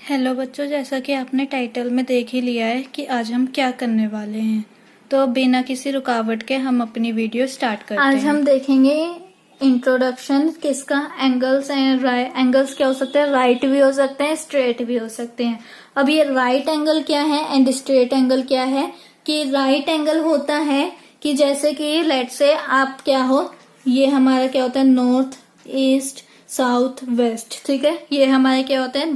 Hello बच्चों, जैसा कि आपने टाइटल में देख ही लिया है कि आज हम क्या करने वाले हैं। तो बिना किसी रुकावट के हम अपनी वीडियो स्टार्ट करते हैं। आज हम देखेंगे इंट्रोडक्शन किसका। एंगल्स एंगल्स क्या हो सकते हैं, राइट भी हो सकते हैं, स्ट्रेट भी हो सकते हैं। अब ये राइट एंगल क्या है एंड स्ट्रेट एंगल क्या है। कि राइट एंगल होता है कि जैसे कि लेट से आप क्या हो, ये हमारा क्या होता है, नॉर्थ ईस्ट साउथ वेस्ट, ठीक है। ये हमारे क्या होते हैं,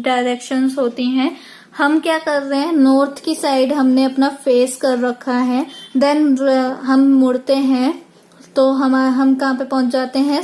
डायरेक्शंस होती हैं। हम क्या कर रहे हैं, नॉर्थ की साइड हमने अपना फेस कर रखा है, देन हम मुड़ते हैं तो हम कहाँ पे पहुंच जाते हैं,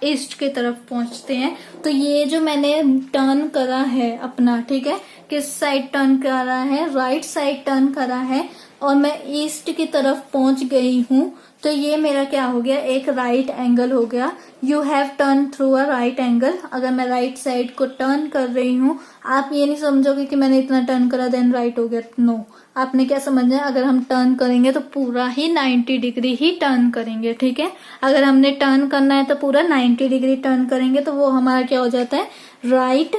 ईस्ट की तरफ पहुंचते हैं। तो ये जो मैंने टर्न करा है अपना, ठीक है, किस साइड टर्न करा है, राइट साइड टर्न करा है और मैं ईस्ट की तरफ पहुंच गई हूँ, तो ये मेरा क्या हो गया, एक राइट एंगल हो गया। You have turn through a right angle. अगर मैं राइट साइड को टर्न कर रही हूँ, आप ये नहीं समझोगे कि मैंने इतना टर्न करा देन राइट हो गया, नो। आपने क्या समझना है, अगर हम टर्न करेंगे तो पूरा ही 90 डिग्री ही टर्न करेंगे, ठीक है। अगर हमने टर्न करना है तो पूरा 90 डिग्री टर्न करेंगे, तो वो हमारा क्या हो जाता है, राइट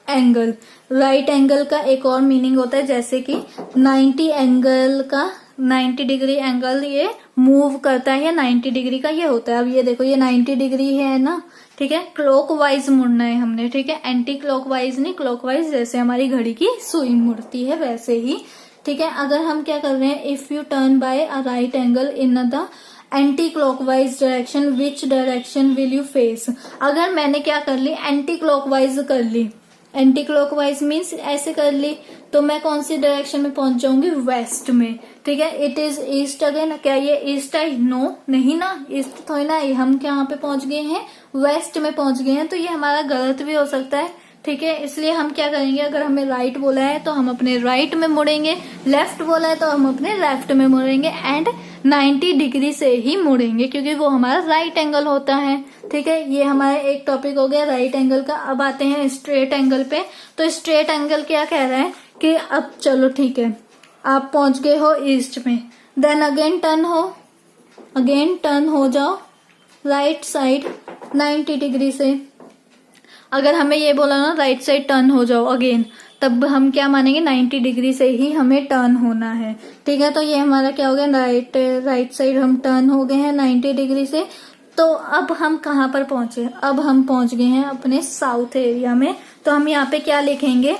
एंगल। राइट एंगल का एक और मीनिंग होता है, जैसे कि 90 एंगल का 90 डिग्री एंगल ये मूव करता है, 90 डिग्री का ये होता है। अब ये देखो, ये 90 डिग्री है ना, ठीक है। क्लॉकवाइज मुड़ना है हमने, ठीक है, एंटी क्लॉकवाइज नहीं, क्लॉकवाइज, जैसे हमारी घड़ी की सुई मुड़ती है वैसे ही, ठीक है। अगर हम क्या कर रहे हैं, if U turn by a right angle in the anti clockwise direction, which direction will you face. अगर मैंने क्या कर ली, एंटी क्लॉकवाइज कर ली, एंटी क्लॉकवाइज मीन्स ऐसे कर ली, तो मैं कौन सी डायरेक्शन में पहुंच जाऊंगी, वेस्ट में, ठीक है। इट इज ईस्ट अगेन, क्या ये ईस्ट है, नो नहीं ना, ईस्ट थोड़ी ना, हम कहाँ पे पहुंच गए हैं, वेस्ट में पहुंच गए हैं। तो ये हमारा गलत भी हो सकता है, ठीक है। इसलिए हम क्या करेंगे, अगर हमें राइट बोला है तो हम अपने राइट में मुड़ेंगे, लेफ्ट बोला है तो हम अपने लेफ्ट में मुड़ेंगे एंड 90 डिग्री से ही मुड़ेंगे, क्योंकि वो हमारा राइट एंगल होता है, ठीक है। ये हमारा एक टॉपिक हो गया राइट एंगल का। अब आते हैं स्ट्रेट एंगल पे। तो स्ट्रेट एंगल क्या कह रहा है कि अब चलो ठीक है, आप पहुंच गए हो ईस्ट में, देन अगेन टर्न हो जाओ राइट साइड 90 डिग्री से। अगर हमें ये बोला ना राइट साइड टर्न हो जाओ अगेन, तब हम क्या मानेंगे, 90 डिग्री से ही हमें टर्न होना है, ठीक है। तो ये हमारा क्या हो गया, राइट साइड हम टर्न हो गए हैं 90 डिग्री से। तो अब हम कहाँ पर पहुंचे, अब हम पहुंच गए हैं अपने साउथ एरिया में। तो हम यहाँ पे क्या लिखेंगे,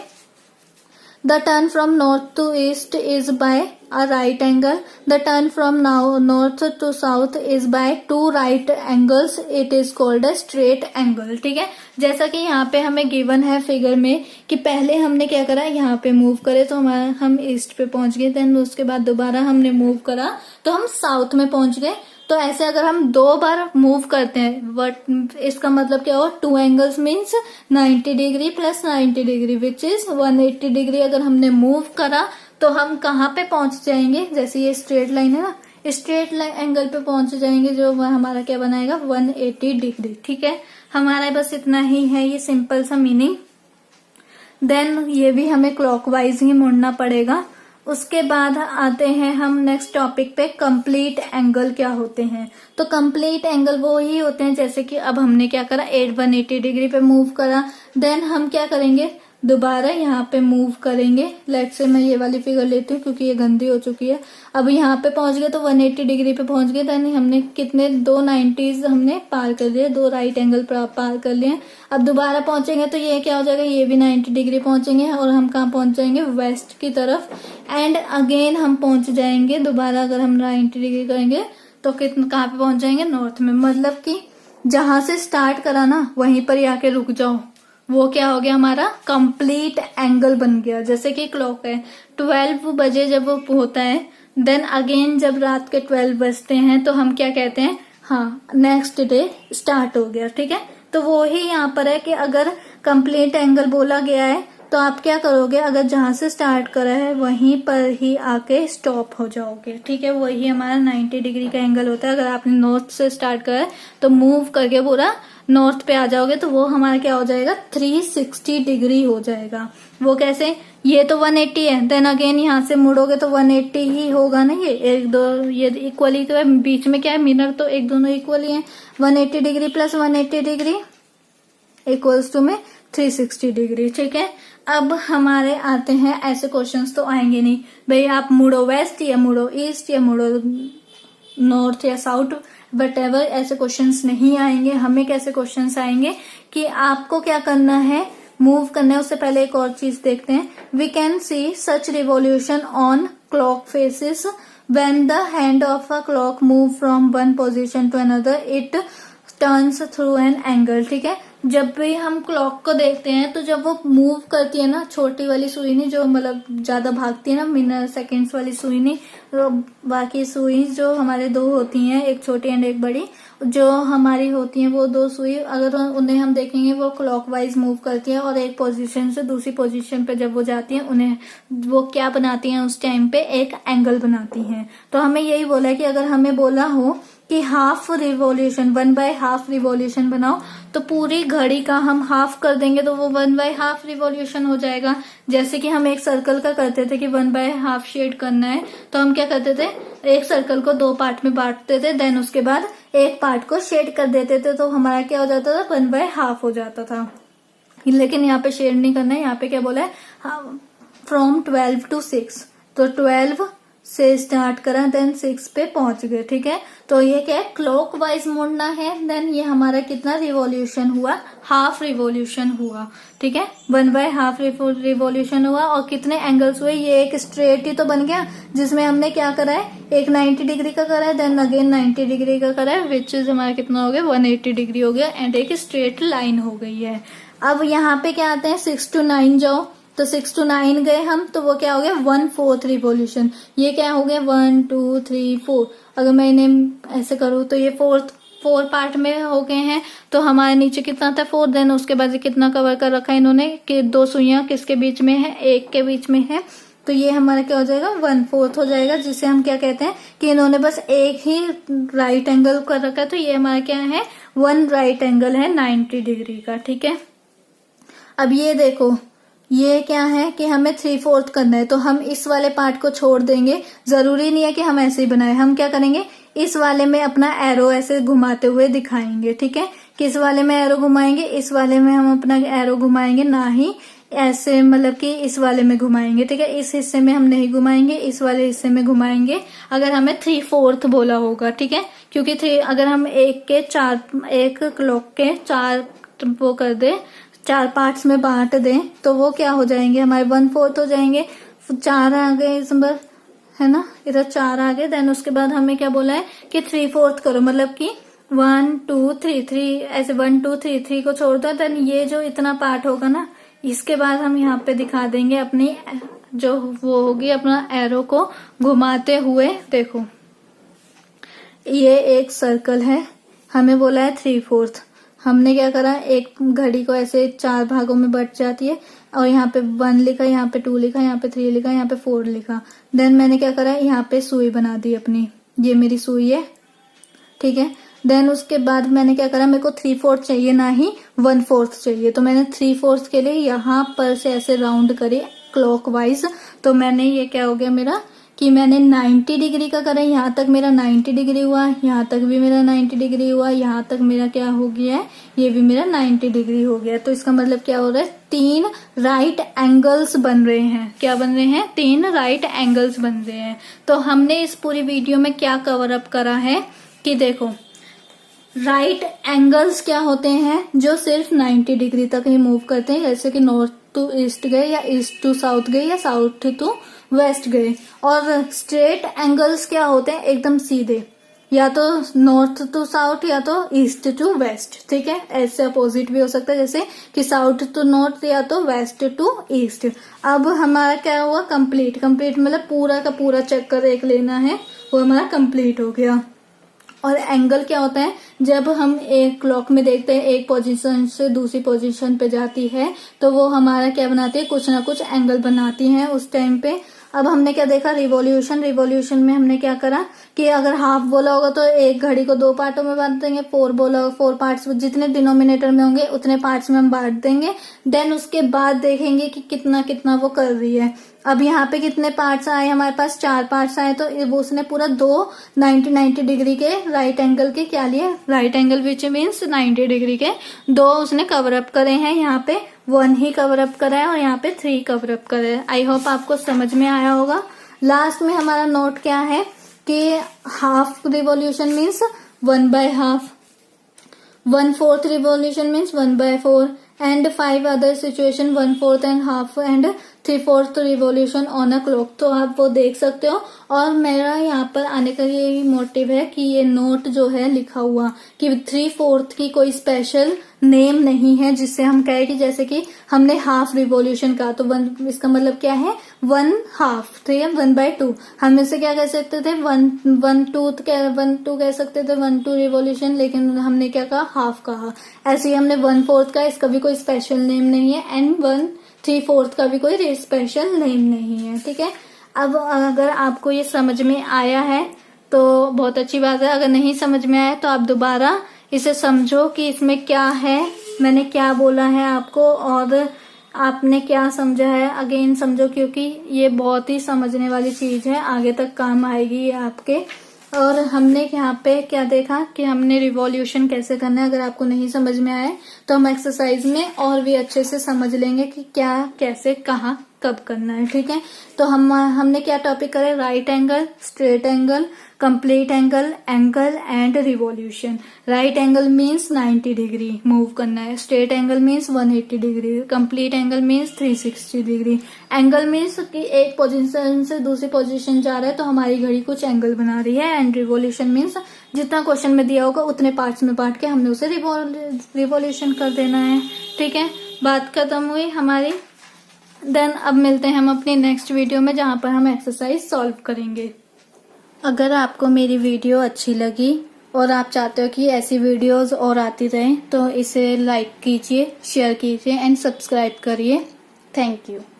The turn from north to east is by a right angle. The turn from north to south is by two right angles. It is called a straight angle. ठीक है, जैसा कि यहाँ पे हमें गिवन है फिगर में कि पहले हमने क्या करा, यहाँ पे मूव करे तो हम ईस्ट पे पहुंच गए, देन उसके बाद दोबारा हमने मूव करा तो हम साउथ में पहुंच गए। तो ऐसे अगर हम दो बार मूव करते हैं, बट इसका मतलब क्या हुआ, two angles means 90 degree plus 90 degree which is 180 degree. अगर हमने मूव करा तो हम कहाँ पे पहुंच जाएंगे, जैसे ये स्ट्रेट लाइन है ना, स्ट्रेट लाइन एंगल पे पहुंच जाएंगे, जो हमारा क्या बनाएगा, 180 डिग्री, ठीक है। हमारा बस इतना ही है, ये सिंपल सा मीनिंग। देन ये भी हमें क्लॉकवाइज ही मुड़ना पड़ेगा। उसके बाद आते हैं हम नेक्स्ट टॉपिक पे, कंप्लीट एंगल क्या होते हैं। तो कंप्लीट एंगल वो ही होते हैं, जैसे कि अब हमने क्या करा, 180 डिग्री पे मूव करा, देन हम क्या करेंगे, दोबारा यहाँ पे मूव करेंगे। लेट से मैं ये वाली फिगर लेती हूँ क्योंकि ये गंदी हो चुकी है। अब यहाँ पे पहुंच गए तो 180 डिग्री पे पहुंच गए, देन हमने कितने, 290s हमने पार कर लिए, दो राइट एंगल पार कर लिए। अब दोबारा पहुंचेंगे तो ये क्या हो जाएगा, ये भी 90 डिग्री पहुंचेंगे और हम कहाँ पहुंच जाएंगे, वेस्ट की तरफ। एंड अगेन हम पहुंच जाएंगे दोबारा, अगर हम 90 डिग्री करेंगे तो कहाँ पे पहुंच जाएंगे, नॉर्थ में। मतलब कि जहां से स्टार्ट करा ना वहीं पर ही आके रुक जाओ, वो क्या हो गया, हमारा कंप्लीट एंगल बन गया। जैसे कि क्लॉक है 12 बजे जब वो होता है, देन अगेन जब रात के 12 बजते हैं तो हम क्या कहते हैं, हाँ नेक्स्ट डे स्टार्ट हो गया, ठीक है। तो वो ही यहाँ पर है कि अगर कंप्लीट एंगल बोला गया है तो आप क्या करोगे, अगर जहां से स्टार्ट करा है वहीं पर ही आके स्टॉप हो जाओगे, ठीक है। वही हमारा 90 डिग्री का एंगल होता है। अगर आपने नॉर्थ से स्टार्ट करा है तो मूव करके पूरा नॉर्थ पे आ जाओगे तो वो हमारा क्या हो जाएगा, 360 डिग्री हो जाएगा। वो कैसे, ये तो 180 है, देन अगेन यहाँ से मुड़ोगे तो 180 ही होगा ना, ये एक दो ये इक्वली तो है, बीच में क्या है मिरर, तो एक दोनों इक्वली है। 180 degree plus 180 degree equals to में 360 डिग्री। ठीक है, अब हमारे आते हैं ऐसे क्वेश्चंस तो आएंगे नहीं भाई आप मुड़ो वेस्ट या मुड़ो ईस्ट या मुड़ो नॉर्थ या साउथ, बट एवर ऐसे क्वेश्चंस नहीं आएंगे। हमें कैसे क्वेश्चंस आएंगे कि आपको क्या करना है, मूव करना है। उससे पहले एक और चीज देखते हैं, we can see such revolution on clock faces when the hand of a clock move from one position to another it turns through an angle. ठीक है, जब भी हम क्लॉक को देखते हैं तो जब वो मूव करती है ना, छोटी वाली सुई नहीं जो मतलब ज्यादा भागती है ना, मिनट सेकेंड्स वाली सुई नहीं, तो बाकी सुई जो हमारे दो होती हैं, एक छोटी एंड एक बड़ी, जो हमारी होती हैं वो दो सुई, अगर उन्हें हम देखेंगे वो क्लॉकवाइज मूव करती है और एक पोजीशन से दूसरी पोजीशन पे जब वो जाती है उन्हें वो क्या बनाती हैं उस टाइम पे, एक एंगल बनाती हैं। तो हमें यही बोला है कि अगर हमें बोला हो कि हाफ रिवॉल्यूशन 1/2 रिवॉल्यूशन बनाओ, तो पूरी घड़ी का हम हाफ कर देंगे तो वो 1/2 रिवॉल्यूशन हो जाएगा। जैसे कि हम एक सर्कल का करते थे कि 1/2 शेड करना है, तो हम क्या करते थे, एक सर्कल को 2 पार्ट में बांटते थे, देन उसके बाद एक पार्ट को शेड कर देते थे, तो हमारा क्या हो जाता था, 1/2 हो जाता था। लेकिन यहाँ पे शेड नहीं करना है, यहाँ पे क्या बोला है, फ्रॉम 12 to 6, तो 12 से स्टार्ट करा देन 6 पे पहुंच गए। ठीक है, तो ये क्या है, क्लॉकवाइज मुड़ना है। देन ये हमारा कितना रिवॉल्यूशन हुआ, हाफ रिवॉल्यूशन हुआ। ठीक है, 1/2 रिवॉल्यूशन हुआ और कितने एंगल्स हुए, ये एक स्ट्रेट ही तो बन गया जिसमें हमने क्या करा है, एक 90 डिग्री का करा है, देन अगेन 90 डिग्री का करा है, विच इज हमारा कितना हो गया, 180 डिग्री हो गया एंड एक स्ट्रेट लाइन हो गई है। अब यहाँ पे क्या आते हैं, 6 to 9 जाओ, तो 6 to 9 गए हम, तो वो क्या हो गया, 1/4 रिवॉल्यूशन। ये क्या हो गया, 1 2 3 4, अगर मैं इन्हें ऐसे करूँ तो ये 4 पार्ट में हो गए हैं। तो हमारे नीचे कितना था, 4, देन उसके बाद कितना कवर कर रखा है इन्होंने कि 2 सुइयां किसके बीच में है, एक के बीच में है, तो ये हमारा क्या हो जाएगा, 1/4 हो जाएगा, जिसे हम क्या कहते हैं कि इन्होंने बस एक ही राइट एंगल कर रखा है, तो ये हमारा क्या है, 1 राइट एंगल है 90 डिग्री का। ठीक है, अब ये देखो, ये क्या है कि हमें 3/4 करना है, तो हम इस वाले पार्ट को छोड़ देंगे, जरूरी नहीं है कि हम ऐसे ही बनाए, हम क्या करेंगे, इस वाले में अपना एरो ऐसे घुमाते हुए दिखाएंगे। ठीक है, किस वाले में एरो घुमाएंगे, इस वाले में हम अपना एरो घुमाएंगे, ना ही ऐसे मतलब कि इस वाले में घुमाएंगे। ठीक है, इस हिस्से में हम नहीं घुमाएंगे, इस वाले हिस्से में घुमाएंगे अगर हमें 3/4 बोला होगा। ठीक है, क्योंकि अगर हम एक क्लॉक के 4 वो कर दे, 4 पार्ट्स में बांट दें, तो वो क्या हो जाएंगे, हमारे 1/4 हो जाएंगे। 4 आ गए इस नंबर, है ना, इधर 4 आ गए, देन उसके बाद हमें क्या बोला है कि 3/4 करो, मतलब कि 1 2 3 3 ऐसे 1 2 3 3 को छोड़ दो, देन ये जो इतना पार्ट होगा ना, इसके बाद हम यहाँ पे दिखा देंगे अपनी जो वो होगी, अपना एरो को घुमाते हुए। देखो ये एक सर्कल है, हमें बोला है 3/4, हमने क्या करा, एक घड़ी को ऐसे 4 भागों में बट जाती है और यहाँ पे 1 लिखा, यहाँ पे 2 लिखा, यहाँ पे 3 लिखा, यहाँ पे 4 लिखा, देन मैंने क्या करा, यहाँ पे सुई बना दी अपनी, ये मेरी सुई है। ठीक है, देन उसके बाद मैंने क्या करा, मेरे को 3/4 चाहिए, ना ही 1/4 चाहिए, तो मैंने 3/4 के लिए यहाँ पर से ऐसे राउंड करे क्लॉकवाइज, तो मैंने ये क्या हो गया मेरा कि मैंने 90 डिग्री का करा, यहाँ तक मेरा 90 डिग्री हुआ, यहाँ तक भी मेरा 90 डिग्री हुआ, यहाँ तक मेरा क्या हो गया है, ये भी मेरा 90 डिग्री हो गया। तो इसका मतलब क्या हो रहा है, 3 राइट एंगल्स बन रहे हैं। क्या बन रहे हैं, 3 राइट एंगल्स बन रहे हैं। तो हमने इस पूरी वीडियो में क्या कवर अप करा है कि देखो, राइट एंगल्स क्या होते हैं, जो सिर्फ 90 डिग्री तक ही मूव करते हैं, जैसे कि नॉर्थ टू ईस्ट गए या ईस्ट टू साउथ गए या साउथ टू वेस्ट गए। और स्ट्रेट एंगल्स क्या होते हैं, एकदम सीधे, या तो नॉर्थ टू साउथ या तो ईस्ट टू वेस्ट। ठीक है, ऐसे अपोजिट भी हो सकता है, जैसे कि साउथ टू नॉर्थ या तो वेस्ट टू ईस्ट। अब हमारा क्या हुआ, कंप्लीट मतलब पूरा का पूरा चक्कर एक लेना है, वो हमारा कंप्लीट हो गया। और एंगल क्या होता है, जब हम एक क्लॉक में देखते हैं एक पोजीशन से दूसरी पोजीशन पे जाती है, तो वो हमारा क्या बनाती है, कुछ ना कुछ एंगल बनाती है उस टाइम पे। अब हमने क्या देखा, रिवॉल्यूशन में हमने क्या करा कि अगर हाफ बोला होगा तो एक घड़ी को 2 पार्टों में बांट देंगे, 4 बोला होगा 4 पार्ट्स, जितने डिनोमिनेटर में होंगे उतने पार्ट्स में हम बांट देंगे। देन उसके बाद देखेंगे कि कितना कितना वो कर रही है। अब यहाँ पे कितने पार्ट्स आए, हमारे पास 4 पार्ट्स आए, तो वो उसने पूरा 2 90 डिग्री के राइट एंगल के क्या लिए, right angle which means 90 degree के 2 उसने कवर अप करे हैं यहाँ पे 1 ही कवर अप करा है और यहाँ पे 3 कवर अप करा है। आई होप आपको समझ में आया होगा। लास्ट में हमारा नोट क्या है कि half revolution means 1/2, 1/4 revolution means 1/4 and 5 other situation 1/4 and half and 3/4 revolution on a clock. तो आप वो देख सकते हो। और मेरा यहाँ पर आने का यही मोटिव है कि ये नोट जो है लिखा हुआ कि 3/4 की कोई स्पेशल नेम नहीं है जिससे हम कहें कि जैसे कि हमने हाफ रिवॉल्यूशन का, तो इसका मतलब क्या है 1/2, तो ये 1/2। हम इसे क्या कह सकते थे 1/2 कह सकते थे 1/2 रिवॉल्यूशन, लेकिन हमने क्या कहा हाफ कहा। ऐसे ही हमने 1/4 का, इसका भी कोई स्पेशल नेम नहीं है एंड 3/4 का भी कोई स्पेशल नेम नहीं है। ठीक है, अब अगर आपको ये समझ में आया है तो बहुत अच्छी बात है। अगर नहीं समझ में आया तो आप दोबारा इसे समझो कि इसमें क्या है, मैंने क्या बोला है आपको और आपने क्या समझा है। अगेन समझो, क्योंकि ये बहुत ही समझने वाली चीज है, आगे तक काम आएगी ये आपके। और हमने यहाँ पे क्या देखा कि हमने रिवॉल्यूशन कैसे करना है। अगर आपको नहीं समझ में आए तो हम एक्सरसाइज में और भी अच्छे से समझ लेंगे कि क्या कैसे कहाँ कब करना है। ठीक है, तो हमने क्या टॉपिक करे, right angle, straight angle, complete angle, angle and revolution. Right angle means 90 degree move करना है, straight angle means 180 degree, complete angle means 360 degree. Angle means कि एक पोजीशन से दूसरी पोजीशन जा रहा है तो हमारी घड़ी कुछ एंगल बना रही है। एंड रिवॉल्यूशन मीन्स जितना क्वेश्चन में दिया होगा उतने पार्ट्स में बांट के हमने उसे रिवॉल्यूशन कर देना है। ठीक है, बात खत्म हुई हमारी। देन अब मिलते हैं हम अपनी नेक्स्ट वीडियो में जहां पर हम एक्सरसाइज सॉल्व करेंगे। अगर आपको मेरी वीडियो अच्छी लगी और आप चाहते हो कि ऐसी वीडियोस और आती रहें तो इसे लाइक कीजिए, शेयर कीजिए एंड सब्सक्राइब करिए। Thank you.